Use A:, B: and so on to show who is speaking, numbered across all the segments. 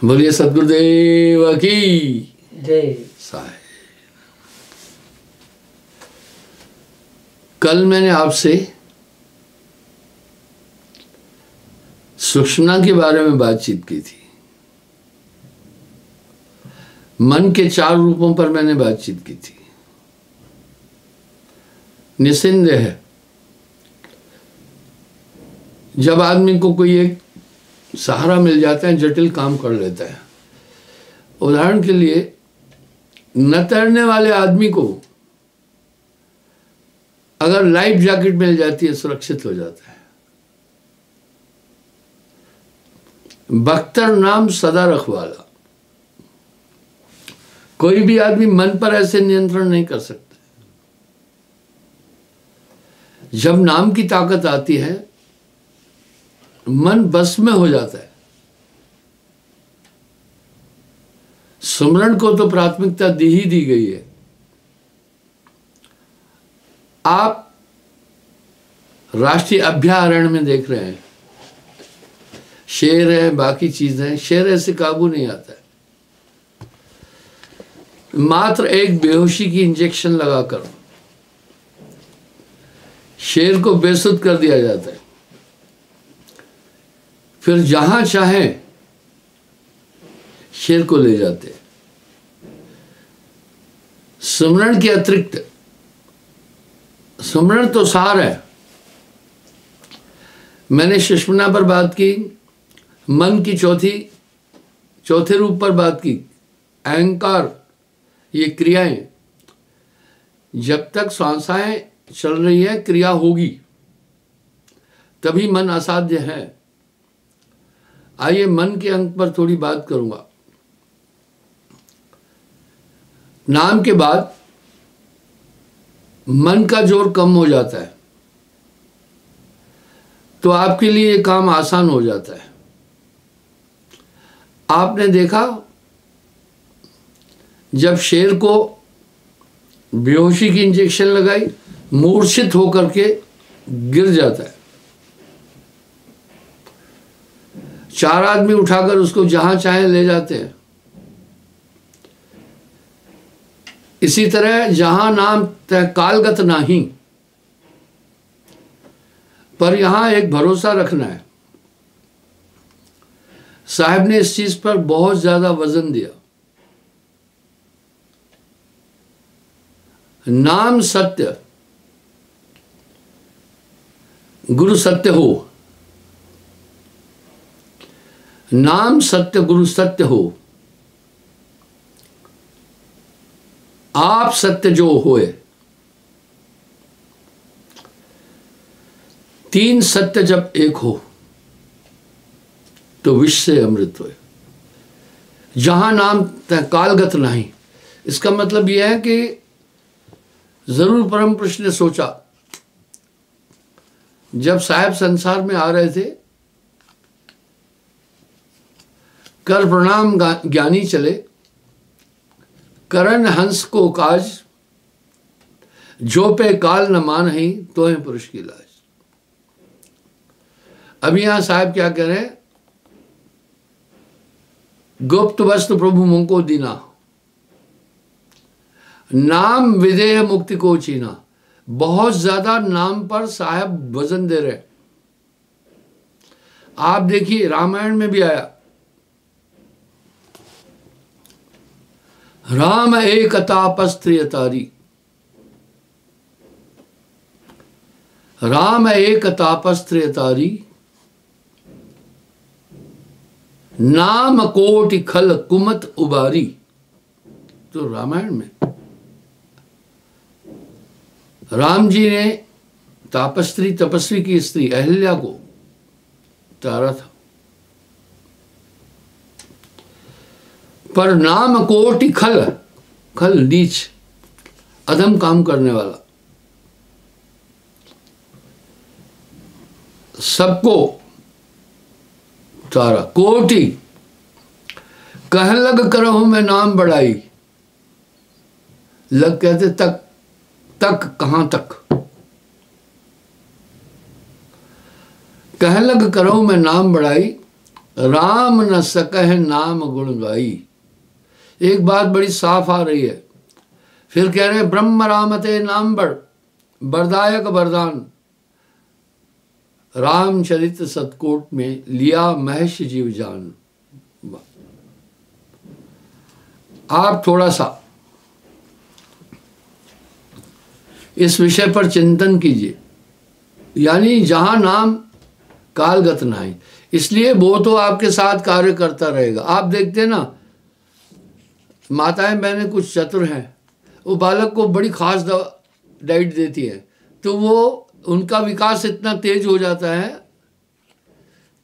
A: बोलिए सद्गुरुदेव की
B: जय।
A: साई। कल मैंने आपसे सुषुम्ना के बारे में बातचीत की थी। मन के 4 रूपों पर मैंने बातचीत की थी। निस्संदेह है, जब आदमी को कोई एक सहारा मिल जाता है, जटिल काम कर लेता है। उदाहरण के लिए, न तैरने वाले आदमी को अगर लाइफ जैकेट मिल जाती है, सुरक्षित हो जाता है। बख्तर नाम सदा रखवाला। कोई भी आदमी मन पर ऐसे नियंत्रण नहीं कर सकता। जब नाम की ताकत आती है, मन बस में हो जाता है। सुमरण को तो प्राथमिकता दी ही दी गई है। आप राष्ट्रीय अभयारण्य में देख रहे हैं, शेर है, बाकी चीजें, शेर ऐसे काबू नहीं आता है। मात्र एक बेहोशी की इंजेक्शन लगाकर शेर को बेसुध कर दिया जाता है। फिर जहां चाहे शेर को ले जाते हैं। सुमरण के अतिरिक्त, सुमरण तो सार है। मैंने सुषुम्ना पर बात की, मन की चौथे रूप पर बात की, अहंकार, ये क्रियाएं। जब तक सांसें चल रही है, क्रिया होगी, तभी मन असाध्य है। आइए मन के अंक पर थोड़ी बात करूंगा। नाम के बाद मन का जोर कम हो जाता है, तो आपके लिए ये काम आसान हो जाता है। आपने देखा, जब शेर को बेहोशी की इंजेक्शन लगाई, मूर्छित होकर के गिर जाता है। 4 आदमी उठाकर उसको जहां चाहे ले जाते हैं। इसी तरह जहां नाम तह कालगत नहीं, पर यहां एक भरोसा रखना है। साहब ने इस चीज पर बहुत ज्यादा वजन दिया। नाम सत्य, गुरु सत्य हो। नाम सत्य, गुरु सत्य हो। आप सत्य जो होए। 3 सत्य जब एक हो, तो विश्व से अमृत होए। जहां नाम कालगत नहीं, इसका मतलब यह है कि जरूर परम पुरुष ने सोचा, जब साहब संसार में आ रहे थे, कर प्रणाम ज्ञानी चले, करण हंस को काज, जो पे काल न मान ही, तो है पुरुष की लाज। अभी यहां साहब क्या कह रहे हैं? गुप्त वस्तु प्रभु मुंको दीना, नाम विदेह मुक्ति को चीना। बहुत ज्यादा नाम पर साहब वजन दे रहे। आप देखिए, रामायण में भी आया, राम एक तापस्त्रिय तारी। राम एक तापस्त्रिय तारी, नाम कोटि खल कुमत उबारी। तो रामायण में राम जी ने तपस्वी की स्त्री अहिल्या को तारा था, पर नाम कोटि खल नीच, अधम काम करने वाला, सबको तारा। कोटि कह लग करहूं मैं नाम बढ़ाई। लग कहते तक कहां तक। कह लग करो मैं नाम बढ़ाई, राम न सकह नाम गुण गाई। एक बात बड़ी साफ आ रही है। फिर कह रहे ब्रह्म रामते नाम बरदायक वरदान, रामचरित सतकोट में लिया महेश जीव जान। आप थोड़ा सा इस विषय पर चिंतन कीजिए, यानी जहां नाम कालगत नहीं, इसलिए वो तो आपके साथ कार्य करता रहेगा। आप देखते हैं ना, माताएं बहनें कुछ चतुर हैं, वो बालक को बड़ी खास डाइट देती है, तो वो उनका विकास इतना तेज हो जाता है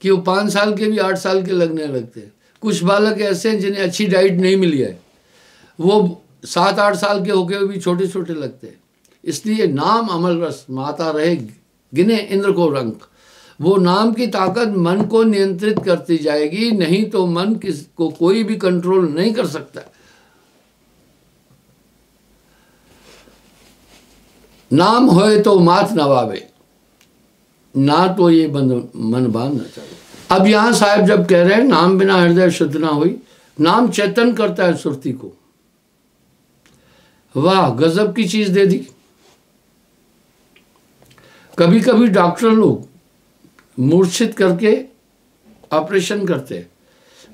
A: कि वो 5 साल के भी 8 साल के लगने लगते हैं। कुछ बालक ऐसे हैं जिन्हें अच्छी डाइट नहीं मिली है, वो 7-8 साल के होके भी छोटे छोटे लगते हैं। इसलिए नाम अमल रस माता रहे गिने इंद्र को रंक। वो नाम की ताकत मन को नियंत्रित करती जाएगी, नहीं तो मन को कोई भी कंट्रोल नहीं कर सकता। नाम होए तो मात नवावे, ना तो ये मन बांध न चले। अब यहां साहब जब कह रहे हैं नाम बिना हृदय शुद्ध ना हुई, नाम चेतन करता है सुरती को। वाह, गजब की चीज दे दी। कभी कभी डॉक्टर लोग मूर्छित करके ऑपरेशन करते हैं,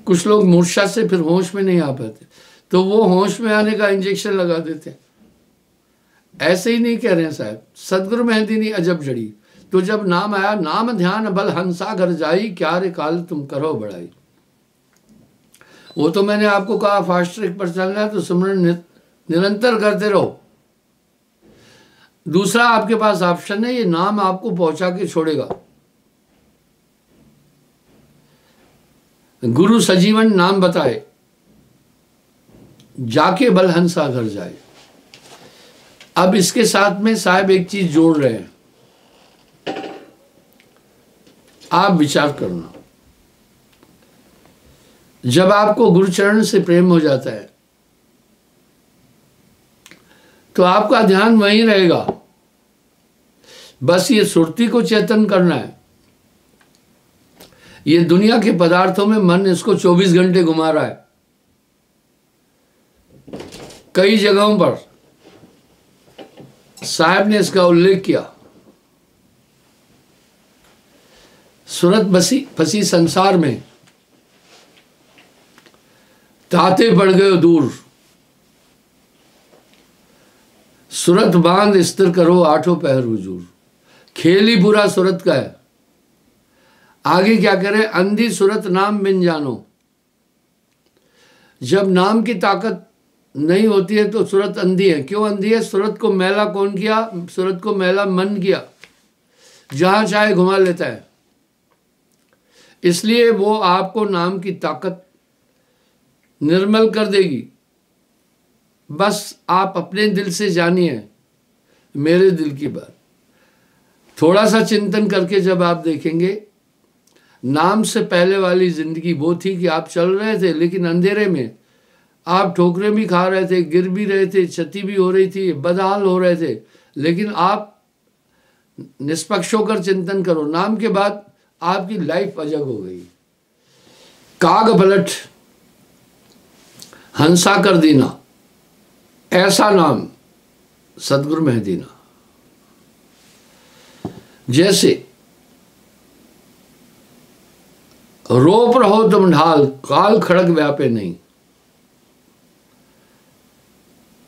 A: कुछ लोग मूर्छा से फिर होश में नहीं आ पाते, तो वो होश में आने का इंजेक्शन लगा देते हैं। ऐसे ही नहीं कह रहे हैं साहब, सदगुरु मेहंदी नहीं अजब जड़ी। तो जब नाम आया, नाम ध्यान बल हंसा घर जाई, क्या रे काल तुम करो बढ़ाई। वो तो मैंने आपको कहा फास्ट ट्रैक पर चलना है तो सिमरन निरंतर करते रहो। दूसरा आपके पास ऑप्शन है, ये नाम आपको पहुंचा के छोड़ेगा। गुरु सजीवन नाम बताए, जाके बल हंसा घर जाए। अब इसके साथ में साहब एक चीज जोड़ रहे हैं, आप विचार करना। जब आपको गुरुचरण से प्रेम हो जाता है तो आपका ध्यान वहीं रहेगा, बस ये सुरती को चेतन करना है। ये दुनिया के पदार्थों में मन इसको 24 घंटे घुमा रहा है। कई जगहों पर साहब ने इसका उल्लेख किया। सूरत फंसी संसार में, ताते पड़ गए दूर, सूरत बांध स्थिर करो, आठों पहर हुजूर। खेल ही पूरा सूरत का है। आगे क्या करे, अंधी सूरत नाम बिन जानो। जब नाम की ताकत नहीं होती है तो सूरत अंधी है। क्यों अंधी है? सूरत को मैला कौन किया? सूरत को मैला मन किया, जहां चाहे घुमा लेता है। इसलिए वो आपको नाम की ताकत निर्मल कर देगी। बस आप अपने दिल से जानिए मेरे दिल की बात। थोड़ा सा चिंतन करके जब आप देखेंगे, नाम से पहले वाली जिंदगी वो थी कि आप चल रहे थे लेकिन अंधेरे में, आप ठोकरें भी खा रहे थे, गिर भी रहे थे, क्षति भी हो रही थी, बदहाल हो रहे थे, लेकिन आप निष्पक्ष होकर चिंतन करो। नाम के बाद आपकी लाइफ अजग हो गई। काग पलट हंसा कर दीना, ऐसा नाम सदगुरु मेहदीना। जैसे रोप रहो तुम ढाल, काल खड़ग व्यापे नहीं।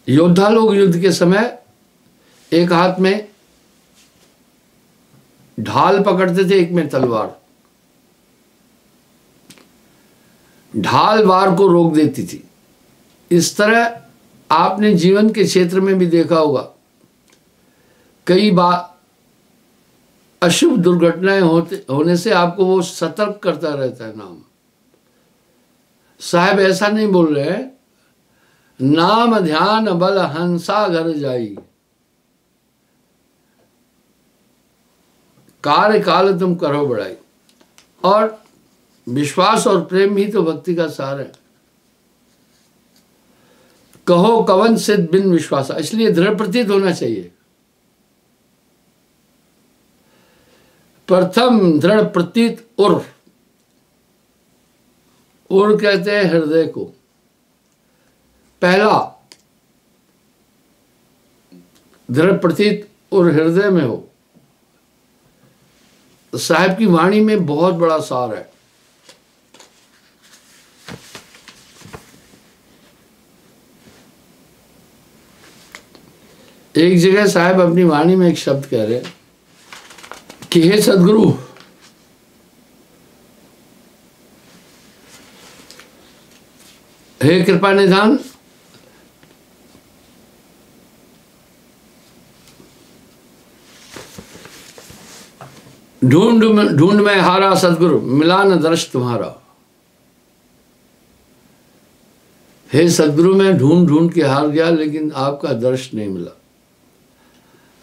A: योद्धा लोग युद्ध के समय एक हाथ में ढाल पकड़ते थे, एक में तलवार। ढाल वार को रोक देती थी। इस तरह आपने जीवन के क्षेत्र में भी देखा होगा, कई बार अशुभ दुर्घटनाएं होने से आपको वो सतर्क करता रहता है नाम। साहब ऐसा नहीं बोल रहे हैं, नाम ध्यान बल हंसा घर जाई, कार्य काल तुम करो बढ़ाई। और विश्वास और प्रेम ही तो भक्ति का सार है। कहो कवन सिद्ध बिन विश्वासा, इसलिए दृढ़ प्रतीत होना चाहिए। प्रथम दृढ़ प्रतीत उर्फ उर कहते हैं हृदय को। पहला दृढ़ प्रतीत और हृदय में हो। साहब की वाणी में बहुत बड़ा सार है। एक जगह साहब अपनी वाणी में एक शब्द कह रहे हैं कि हे सदगुरु, हे कृपा निधान, ढूंढ में हारा सदगुरु, मिला न दर्श तुम्हारा। हे सदगुरु, मैं ढूंढ के हार गया, लेकिन आपका दर्श नहीं मिला।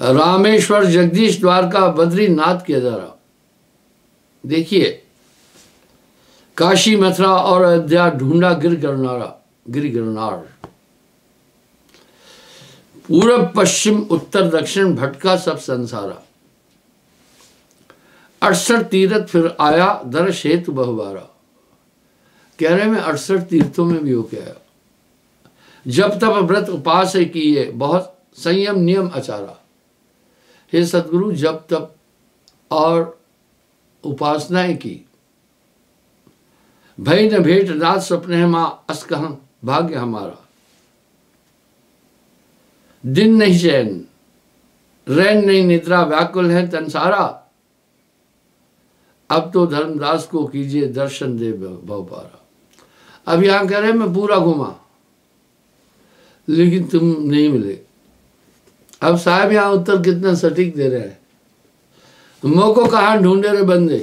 A: रामेश्वर, जगदीश, द्वारका, बद्रीनाथ, केदारा, देखिए काशी, मथुरा और अयोध्या ढूंढा गिरनार। पूरब पश्चिम उत्तर दक्षिण भटका सब संसारा। 68 तीर्थ फिर आया, दर्श हेतु बहुबारा। कह रहे मैं 68 तीर्थों में भी होके आया। जब तब व्रत उपास किए, बहुत संयम नियम आचारा। हे सतगुरु, जब तब और उपासनाएं की, भय न भेंट रात सपने है मां, अस कहां भाग्य हमारा। दिन नहीं चैन, रैन नहीं निद्रा, व्याकुल है तन सारा। अब तो धर्मदास को कीजिए दर्शन दे भवपारा। अब यहां कह रहे मैं पूरा घुमा, लेकिन तुम नहीं मिले। अब साहब यहां उत्तर कितना सटीक दे रहे हैं। मोह को कहां ढूंढे रे बंदे,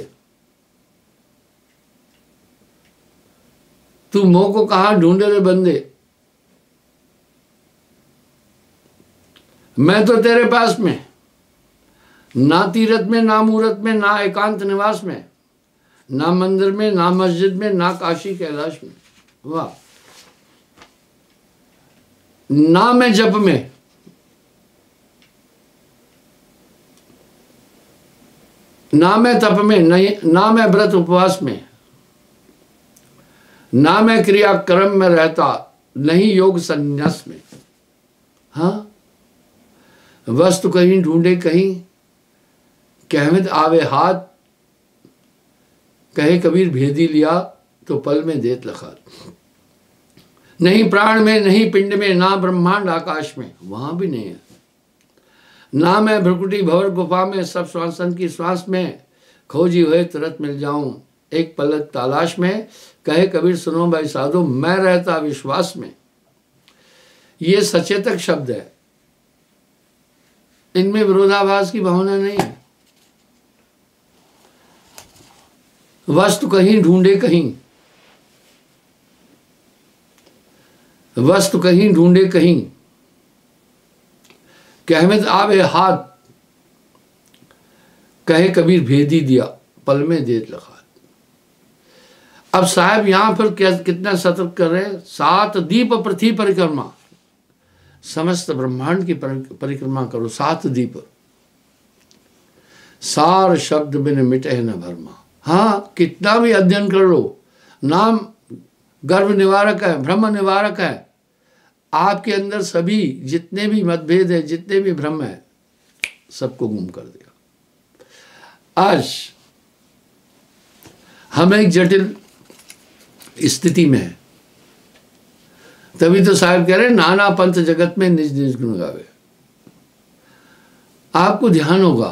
A: तू मोह को कहां ढूंढे रे बंदे। मैं तो तेरे पास में, ना तीरथ में, ना मूरत में, ना एकांत निवास में, ना मंदिर में, ना मस्जिद में, ना काशी कैलाश में। वाह। ना मैं जप में, ना मैं तप में, नहीं ना मैं व्रत उपवास में, ना मैं क्रिया कर्म में रहता, नहीं योग संन्यास में। हाँ, वस्तु कहीं ढूंढे कहीं, कहमत आवे हाथ, कहे कबीर भेदी लिया, तो पल में देत लखात। नहीं प्राण में, नहीं पिंड में, ना ब्रह्मांड आकाश में, वहां भी नहीं है। ना मैं भ्रकुटी भवर गुफा में, सब श्वासन की श्वास में, खोजी हुए तुरंत मिल जाऊं, एक पलक तलाश में। कहे कबीर सुनो भाई साधु, मैं रहता विश्वास में। ये सचेतक शब्द है, इनमें विरोधाभास की भावना नहीं है। वस्तु कहीं ढूंढे कहीं, वस्तु कहीं ढूंढे कहीं, कहमत आवे हाथ, कहे कबीर भेदी दिया, पल में देत लखात। अब साहब यहां पर कितना सतर्क कर रहे हैं। 7 दीप पृथ्वी परिक्रमा, समस्त ब्रह्मांड की परिक्रमा करो। 7 दीप, सार शब्द बिन मिटे न भरमा। हाँ, कितना भी अध्ययन कर लो, नाम गर्भ निवारक है, ब्रह्म निवारक है। आपके अंदर सभी जितने भी मतभेद है, जितने भी भ्रम है, सबको गुम कर देगा। आज हम एक जटिल स्थिति में है, तभी तो साहब कह रहे नाना पंथ जगत में निज निज गुण गावे। आपको ध्यान होगा,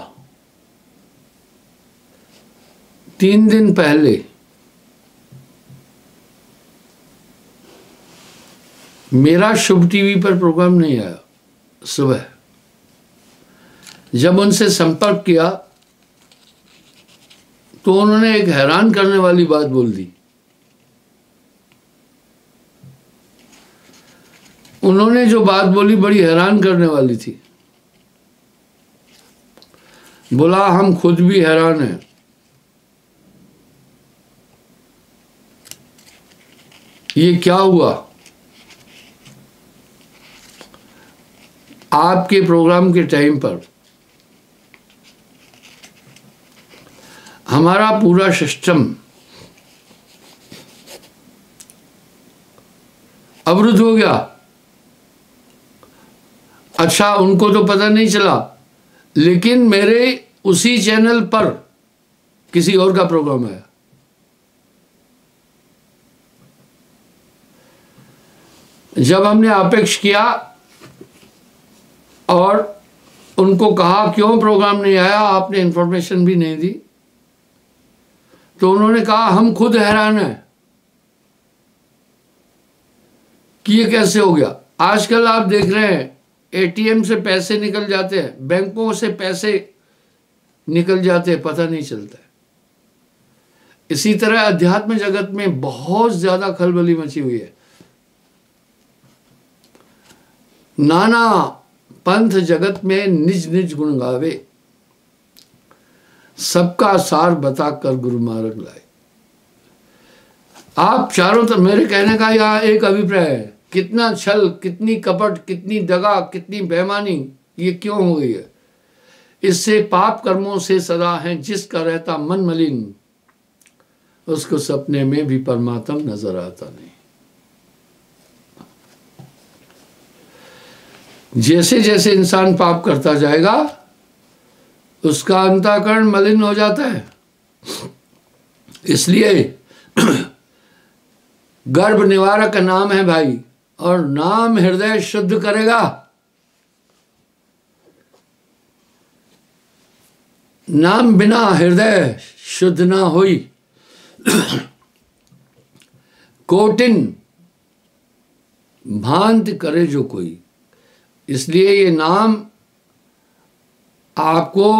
A: 3 दिन पहले मेरा शुभ टीवी पर प्रोग्राम नहीं आया। सुबह जब उनसे संपर्क किया तो उन्होंने एक हैरान करने वाली बात बोल दी। उन्होंने जो बात बोली बड़ी हैरान करने वाली थी। बोला हम खुद भी हैरान हैं। ये क्या हुआ? आपके प्रोग्राम के टाइम पर हमारा पूरा सिस्टम अवरुद्ध हो गया। अच्छा, उनको तो पता नहीं चला, लेकिन मेरे उसी चैनल पर किसी और का प्रोग्राम आया। जब हमने अपेक्ष किया और उनको कहा क्यों प्रोग्राम नहीं आया, आपने इंफॉर्मेशन भी नहीं दी, तो उन्होंने कहा हम खुद हैरान हैं कि ये कैसे हो गया। आजकल आप देख रहे हैं एटीएम से पैसे निकल जाते हैं, बैंकों से पैसे निकल जाते हैं, पता नहीं चलता है। इसी तरह अध्यात्म जगत में बहुत ज्यादा खलबली मची हुई है। नाना पंथ जगत में निज निज गुण गावे, सबका सार बता कर गुरु मार्ग लाए। आप चारों तरफ, मेरे कहने का यह एक अभिप्राय है, कितना छल, कितनी कपट, कितनी दगा, कितनी बेईमानी ये क्यों हो गई है। इससे पाप कर्मों से सदा है जिसका रहता मन मलिन, उसको सपने में भी परमात्मा नजर आता नहीं। जैसे जैसे इंसान पाप करता जाएगा उसका अंतःकरण मलिन हो जाता है। इसलिए गर्भ निवारक नाम है भाई, और नाम हृदय शुद्ध करेगा। नाम बिना हृदय शुद्ध ना होई, कोटिन भांत करे जो कोई। इसलिए ये नाम आपको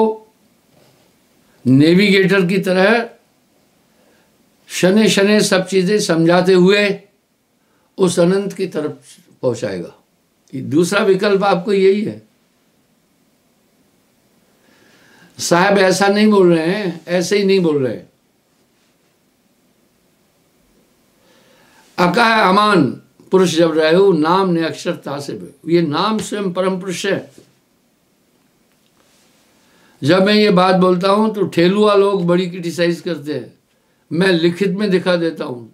A: नेविगेटर की तरह शने शने सब चीजें समझाते हुए उस अनंत की तरफ पहुंचाएगा। दूसरा विकल्प आपको यही है। साहब ऐसा नहीं बोल रहे हैं, ऐसे ही नहीं बोल रहे हैं। अका अमान पुरुष जब रहे हो, नाम ने अक्षर तासिब। ये नाम स्वयं परम पुरुष है। जब मैं ये बात बोलता हूं तो ठेलुआ लोग बड़ी क्रिटिसाइज करते हैं। मैं लिखित में दिखा देता हूं,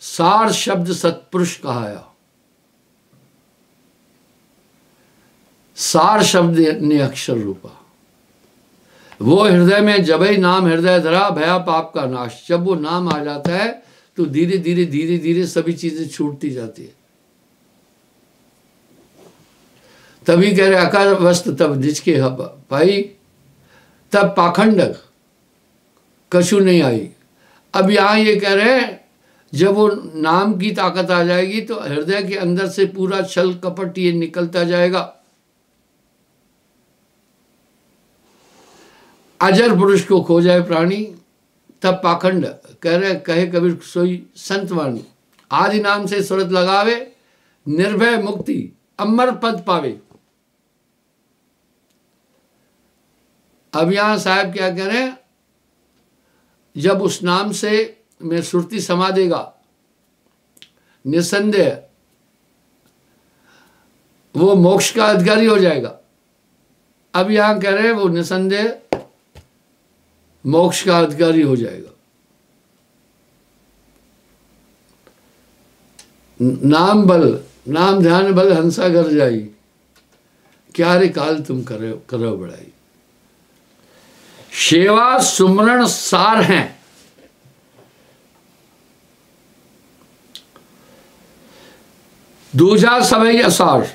A: सार शब्द सत्पुरुष कहाया। सार शब्द ने अक्षर रूपा। वो हृदय में जब ही नाम हृदय धरा, भया पाप का नाश। जब वो नाम आ जाता है तो धीरे धीरे धीरे धीरे सभी चीजें छूटती जाती है। तभी कह रहे अकार वस्त्र तब निज के भाई, तब पाखंड कछु नहीं आई। अब यहां ये कह रहे हैं जब वो नाम की ताकत आ जाएगी तो हृदय के अंदर से पूरा छल कपट ये निकलता जाएगा। अजर पुरुष को खो जाए प्राणी, तब पाखंड कह रहे, कहे कबीर सोई संतवाणी। आदि नाम से सूरत लगावे, निर्भय मुक्ति अमर पद पावे। अब यहां साहब क्या कह रहे हैं, जब उस नाम से में सुरती समा देगा, निसंदेह वो मोक्ष का अधिकारी हो जाएगा। अब यहां कह रहे हैं वो निसंदेह मोक्ष का अधिकारी हो जाएगा। नाम बल, नाम ध्यान बल हंसा कर जाई, क्या रे काल तुम करो बढ़ाई। सेवा सुमरण सार हैं। दूजा सवई असार।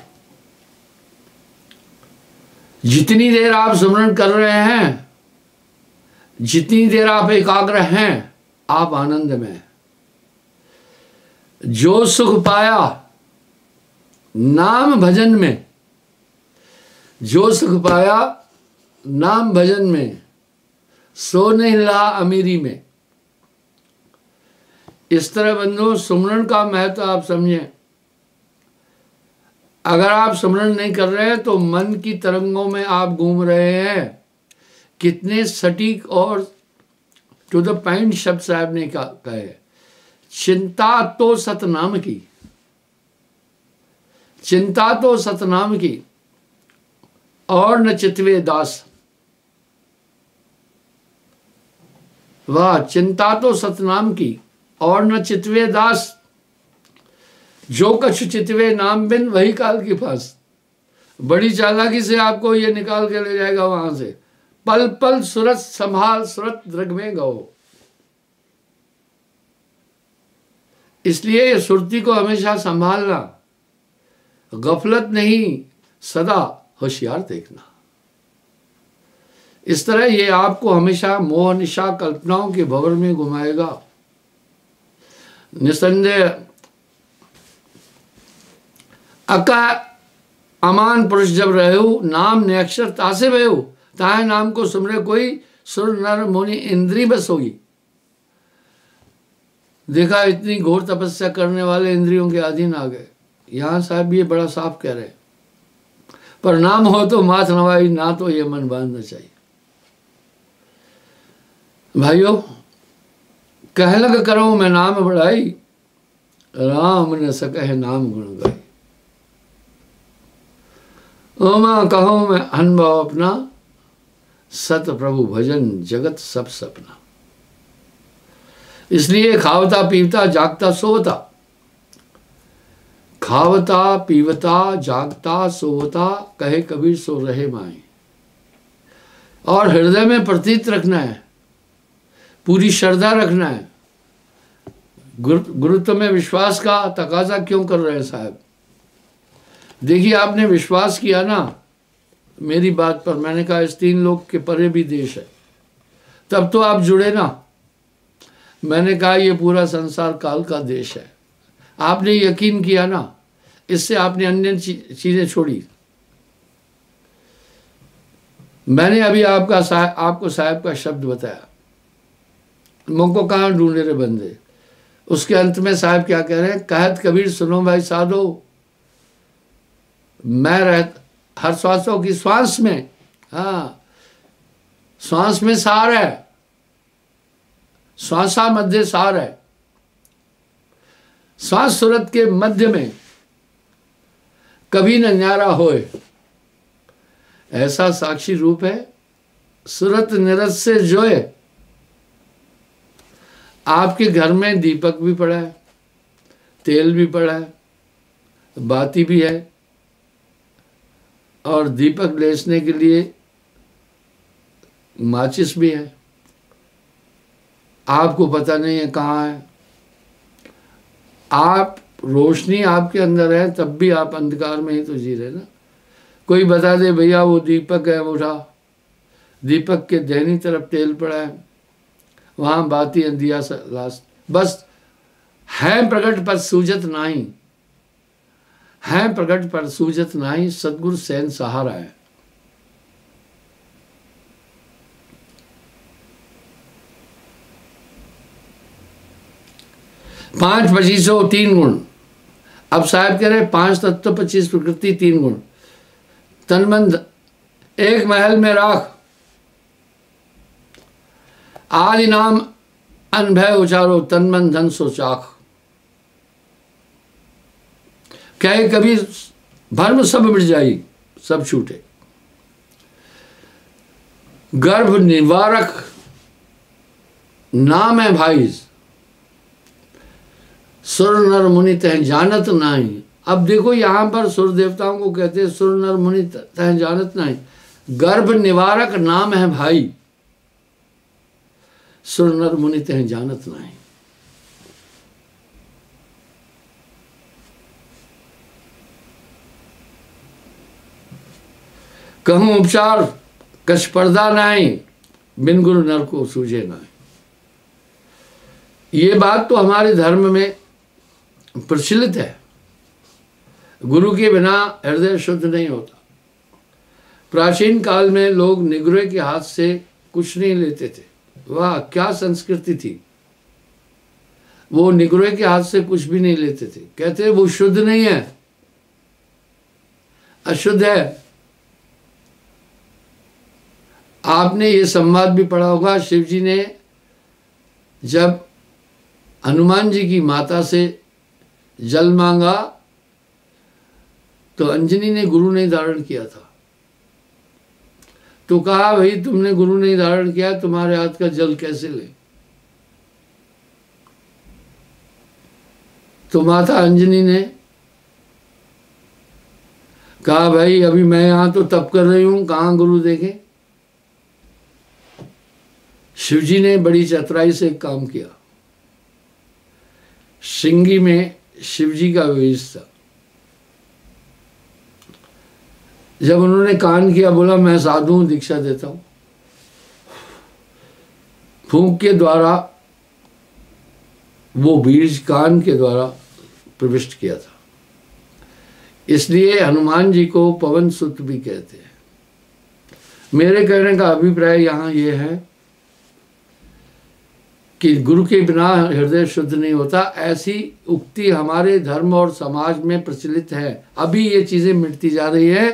A: जितनी देर आप सुमरण कर रहे हैं, जितनी देर आप एकाग्र हैं, आप आनंद में। जो सुख पाया नाम भजन में, जो सुख पाया नाम भजन में, सो नहीं रहा अमीरी में। इस तरह बंधु सुमरण का महत्व आप समझें। अगर आप सुमरण नहीं कर रहे हैं तो मन की तरंगों में आप घूम रहे हैं। कितने सटीक और टू द पॉइंट शब्द साहब ने कहे, चिंता तो सतनाम की, चिंता तो सतनाम की और न चितवे दास। वाह, चिंता तो सतनाम की और न चितवे दास। जो कछु चितवे नाम बिन वही काल की फांस। बड़ी चालाकी से आपको ये निकाल के ले जाएगा वहां से। पल पल सूरत संभाल सूरत दृग में गओ। इसलिए ये सुरती को हमेशा संभालना, गफलत नहीं, सदा होशियार देखना। इस तरह ये आपको हमेशा मोह निशा कल्पनाओं के भंवर में घुमाएगा। निसंदेह अका अमान पुरुष जब रहु, नाम ने अक्षर तासे भयु, ताहे नाम को सुमरे कोई, सुर नर मुनि इंद्री बस होगी। देखा इतनी घोर तपस्या करने वाले इंद्रियों के अधीन आ गए। यहां साहब ये बड़ा साफ कह रहे हैं, पर नाम हो तो माथ नवाई, ना तो ये मन बांधना चाहिए। भाइयों, कह लग करो मैं नाम बढ़ाई, राम न सके नाम गुण गाई। ओमा कहो मैं अनुभव अपना, सत प्रभु भजन जगत सब सपना। इसलिए खावता पीवता जागता सोवता, खावता पीवता जागता सोवता, कहे कबीर सो रहे माए। और हृदय में प्रतीत रखना है, पूरी श्रद्धा रखना है। गुरुत्व में विश्वास का तकाजा क्यों कर रहे हैं साहब? देखिए, आपने विश्वास किया ना मेरी बात पर, मैंने कहा इस 3 लोक के परे भी देश है, तब तो आप जुड़े ना। मैंने कहा ये पूरा संसार काल का देश है, आपने यकीन किया ना, इससे आपने अन्य चीजें छोड़ी। मैंने अभी आपको साहब का शब्द बताया, मुझको कहाँ ढूंढे रे बंदे। उसके अंत में साहब क्या कह रहे हैं? कहत कबीर सुनो भाई साधो, मैं हर श्वासों की श्वास में, हाँ श्वास में सार है, श्वासा मध्य सार है। श्वास सूरत के मध्य में कभी न न्यारा होए, ऐसा साक्षी रूप है सूरत निरत से जोए। आपके घर में दीपक भी पड़ा है, तेल भी पड़ा है, बाती भी है, और दीपक लेसने के लिए माचिस भी है। आपको पता नहीं है कहाँ है। आप रोशनी आपके अंदर है, तब भी आप अंधकार में ही तो जी रहे ना। कोई बता दे भैया वो दीपक है, उठा, दीपक के दाहिनी तरफ तेल पड़ा है, वहाँ बाती दिया लास्ट, बस है प्रकट पर सूझत नहीं, है प्रकट पर सूझत नहीं, सदगुरु सैन सहारा है। पांच 25 3 गुण। अब साहब कह रहे 5 तत्व 25 प्रकृति 3 गुण। तन मन एक महल में राख, आदि नाम अनभय उचारो, तन मन धन सो चाख। कहे कभी भर्म सब मिट जाई, सब छूटे। गर्भ निवारक नाम है भाई, सुर नर मुनि तह जानत नहीं। अब देखो यहां पर सुर देवताओं को कहते हैं सुर नर मुनि तह जानत नहीं। गर्भ निवारक नाम है भाई, सुर नर मुनि तह जानत नहीं। कहूं उपचार कछ पर्दा नहीं, बिन गुरु नर को सूझे नहीं। ये बात तो हमारे धर्म में प्रचलित है, गुरु के बिना हृदय शुद्ध नहीं होता। प्राचीन काल में लोग निगुरे के हाथ से कुछ नहीं लेते थे। वाह क्या संस्कृति थी। वो निगुरे के हाथ से कुछ भी नहीं लेते थे, कहते वो शुद्ध नहीं है, अशुद्ध है। आपने ये संवाद भी पढ़ा होगा, शिव जी ने जब हनुमान जी की माता से जल मांगा तो अंजनी ने गुरु नहीं धारण किया था, तो कहा भाई तुमने गुरु नहीं धारण किया, तुम्हारे हाथ का जल कैसे ले। तो माता अंजनी ने कहा भाई अभी मैं यहाँ तो तप कर रही हूँ, कहाँ गुरु देखे। शिवजी ने बड़ी चतुराई से एक काम किया। श्रृंगी में शिवजी का वेश था। जब उन्होंने कान किया, बोला मैं साधु हूं, दीक्षा देता हूं, फूंक के द्वारा वो बीज कान के द्वारा प्रविष्ट किया था। इसलिए हनुमान जी को पवन सुत भी कहते हैं। मेरे कहने का अभिप्राय यहाँ ये है कि गुरु के बिना हृदय शुद्ध नहीं होता। ऐसी उक्ति हमारे धर्म और समाज में प्रचलित है। अभी ये चीज़ें मिटती जा रही है।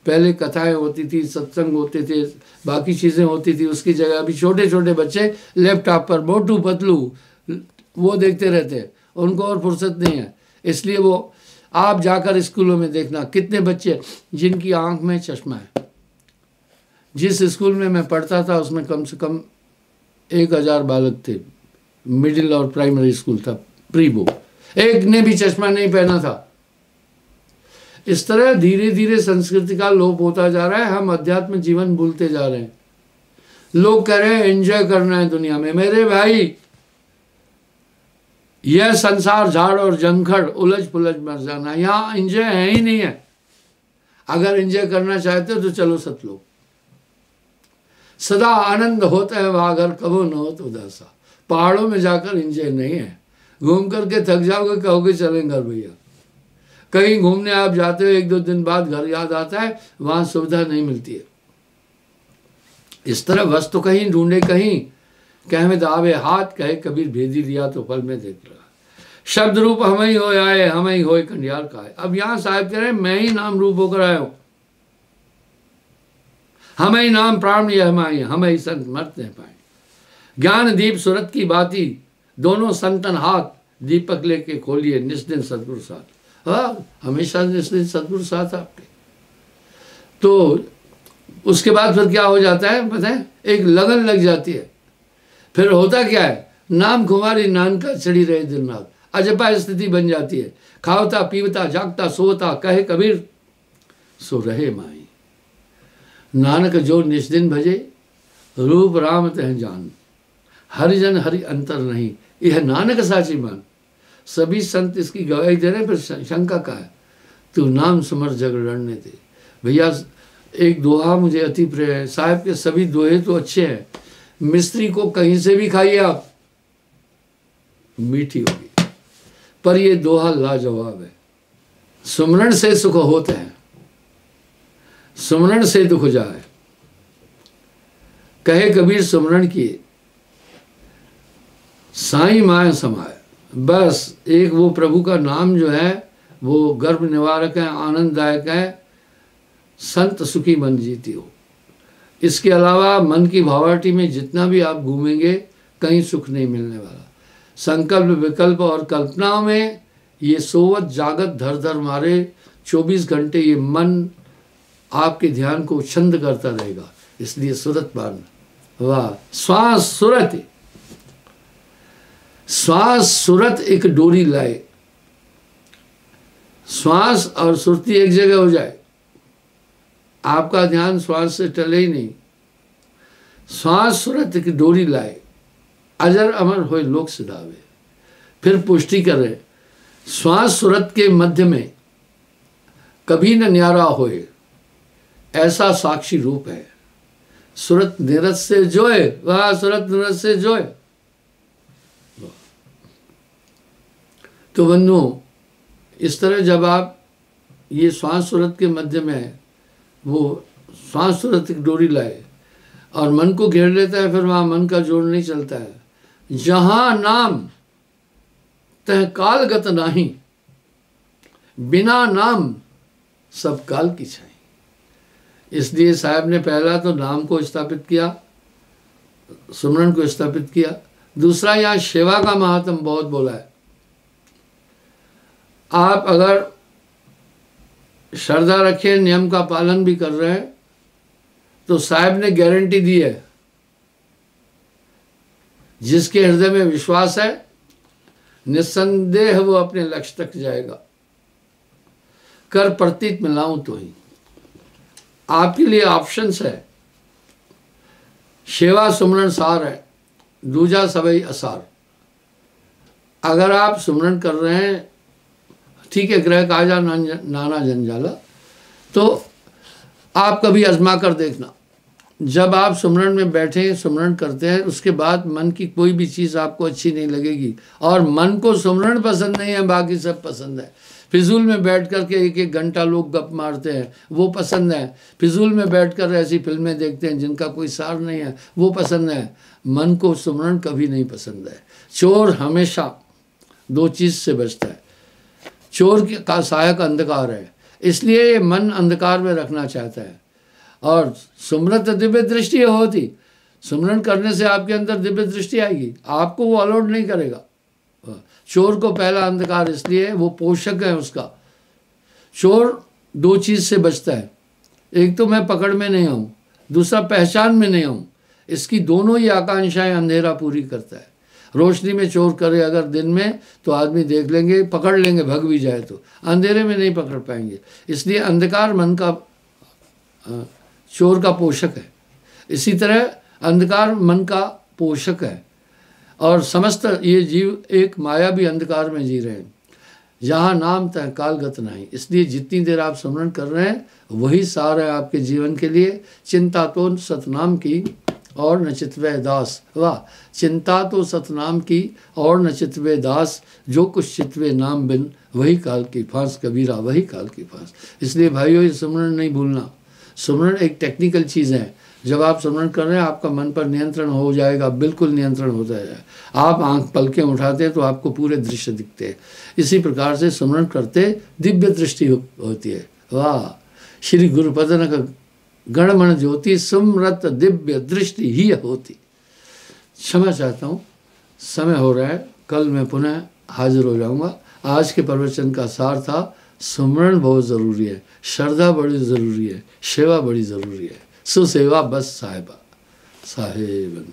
A: पहले कथाएं होती थी, सत्संग होते थे, बाकी चीज़ें होती थी, उसकी जगह अभी छोटे छोटे बच्चे लैपटॉप पर मोटू पतलू वो देखते रहते हैं, उनको और फुर्सत नहीं है। इसलिए वो आप जाकर स्कूलों में देखना कितने बच्चे जिनकी आंख में चश्मा है। जिस स्कूल में मैं पढ़ता था उसमें कम से कम 1000 बालक थे। मिडिल और प्राइमरी स्कूल था, प्री बोर्ड, एक ने भी चश्मा नहीं पहना था। इस तरह धीरे धीरे संस्कृति का लोप होता जा रहा है। हम अध्यात्म जीवन भूलते जा रहे हैं। लोग कह रहे हैं एंजॉय करना है दुनिया में। मेरे भाई, यह संसार झाड़ और जंखड़, उलझ पुलझ मर जाना, यहाँ एंजॉय है ही नहीं है। अगर एंजॉय करना चाहते हो तो चलो सतलोक। सदा आनंद होता है वहाँ अगर कबो न हो तो उदासा। पहाड़ों में जाकर एंजॉय नहीं है। घूम करके थक जाओगे, कहोगे चलें घर भैया। कहीं घूमने आप जाते हो, 1-2 दिन बाद घर याद आता है, वहाँ सुविधा नहीं मिलती है। इस तरह वस्तु कहीं ढूंढे कहीं, कह में दावे हाथ, कहे कबीर भेदी दिया तो फल में देख रहा। शब्द रूप हम ही हो आए, हम ही हो कंडियार का है। अब यहाँ साहब कह रहे हैं मैं ही नाम रूप होकर आया हूँ। हम ही नाम प्राण ये हमारे, हम ही संत मरते पाए। ज्ञान दीप सूरत की बाती, दोनों संतन हाथ, दीपक लेके खोलिए निस्दिन सतगुरु साथ। हाँ, हमेशा निस्दिन सतगुरु साथ आपके। तो उसके बाद फिर क्या हो जाता है बताएं, एक लगन लग जाती है। फिर होता क्या है, नाम खुमारी नानका चढ़ी रहे दिन रात, अजपा स्थिति बन जाती है। खावता पीवता जागता सोता, कहे कबीर सो रहे माई। नानक जो निस्दिन भजे, रूप राम तह जान, हरिजन हरि अंतर नहीं, यह नानक साची मान। सभी संत इसकी गवाही दे रहे हैं। फिर शंका का है, तू नाम सुमर जग लड़ने दे। भैया एक दोहा मुझे अति प्रिय है। साहब के सभी दोहे तो अच्छे हैं। मिस्त्री को कहीं से भी खाइए आप, मीठी होगी, पर ये दोहा लाजवाब है। सुमरण से सुख होता है, सुमरण से दुख जाए। कहे कबीर सुमरण किए, साईं माय समाए। बस एक वो प्रभु का नाम जो है वो गर्भ निवारक है, आनंददायक है, संत सुखी मन जीती हो। इसके अलावा मन की भावाटी में जितना भी आप घूमेंगे कहीं सुख नहीं मिलने वाला। संकल्प विकल्प और कल्पनाओं में ये सोवत जागत धर धर मारे 24 घंटे ये मन आपके ध्यान को छंद करता रहेगा। इसलिए सुरत बांध, वाह, श्वास सुरत, श्वास सुरत एक डोरी लाए। श्वास और सुरती एक जगह हो जाए, आपका ध्यान श्वास से टले ही नहीं। श्वास सुरत की डोरी लाए, अजर अमर होए लोक सिधावे। फिर पुष्टि करे, श्वास सुरत के मध्य में कभी न न्यारा होए, ऐसा साक्षी रूप है। सुरत निरत से जोए, वह सुरत निरत से जोए। तो बंधुओं, इस तरह जब आप ये श्वास सुरत के मध्य में है, वो श्वास सुरत की डोरी लाए और मन को घेर लेता है, फिर वहाँ मन का जोड़ नहीं चलता है। जहाँ नाम तह कालगत नाही, बिना नाम सब काल की छाई। इसलिए साहब ने पहला तो नाम को स्थापित किया, सुमरन को स्थापित किया। दूसरा, यहाँ सेवा का महात्म बहुत बोला है। आप अगर श्रद्धा रखें, नियम का पालन भी कर रहे हैं, तो साहब ने गारंटी दी है, जिसके हृदय में विश्वास है निस्संदेह वो अपने लक्ष्य तक जाएगा। कर प्रतीक मिलाऊं तो ही। आपके लिए ऑप्शंस है, सेवा सुमरन सार है, दूजा सबई असार। अगर आप सुमरन कर रहे हैं, ठीक है, ग्रह काजा नाना जंजाला, तो आप कभी आजमा कर देखना। जब आप सुमरन में बैठे सुमरन करते हैं, उसके बाद मन की कोई भी चीज़ आपको अच्छी नहीं लगेगी, और मन को सुमरन पसंद नहीं है, बाकी सब पसंद है। फिजूल में बैठ कर के एक एक घंटा लोग गप मारते हैं, वो पसंद है। फिजूल में बैठ कर ऐसी फिल्में देखते हैं जिनका कोई सार नहीं है, वो पसंद है। मन को सुमरन कभी नहीं पसंद है। चोर हमेशा दो चीज़ से बचता है, चोर का सहायक अंधकार है, इसलिए ये मन अंधकार में रखना चाहता है। और सुमरत दिव्य दृष्टि होती, सुमरन करने से आपके अंदर दिव्य दृष्टि आएगी, आपको वो अलाउड नहीं करेगा। चोर को पहला अंधकार इसलिए, वो पोषक है उसका। चोर दो चीज़ से बचता है, एक तो मैं पकड़ में नहीं आऊँ, दूसरा पहचान में नहीं आऊँ। इसकी दोनों ही आकांक्षाएं अंधेरा पूरी करता है। रोशनी में चोर करे अगर दिन में, तो आदमी देख लेंगे, पकड़ लेंगे, भग भी जाए तो। अंधेरे में नहीं पकड़ पाएंगे, इसलिए अंधकार मन का चोर का पोषक है। इसी तरह अंधकार मन का पोषक है, और समस्त ये जीव एक मायावी अंधकार में जी रहे हैं, जहाँ नाम तय कालगत नहीं। इसलिए जितनी देर आप स्मरण कर रहे हैं, वही सार है आपके जीवन के लिए। चिंता तो सतनाम की और न चितवे दास। वाह, चिंता तो सतनाम की और न चितवे दास, जो कुछ चितवे नाम बिन वही काल की फांस। कबीरा वही काल की फांस। इसलिए भाइयों, ये स्मरण नहीं भूलना। स्मरण एक टेक्निकल चीज़ है। जब आप स्मरण कर रहे हैं, आपका मन पर नियंत्रण हो जाएगा, बिल्कुल नियंत्रण होता है। आप आंख पलकें उठाते हैं तो आपको पूरे दृश्य दिखते हैं। इसी प्रकार से स्मरण करते दिव्य दृष्टि होती है। वाह, श्री गुरुपदन का गणमण ज्योति सुमरत दिव्य दृष्टि ही होती। क्षमा चाहता हूँ, समय हो रहा है, कल मैं पुनः हाजिर हो जाऊँगा। आज के प्रवचन का सार था, सुमरण बहुत ज़रूरी है, श्रद्धा बड़ी ज़रूरी है, सेवा बड़ी ज़रूरी है। सुसेवा बस साहिबा साहेब।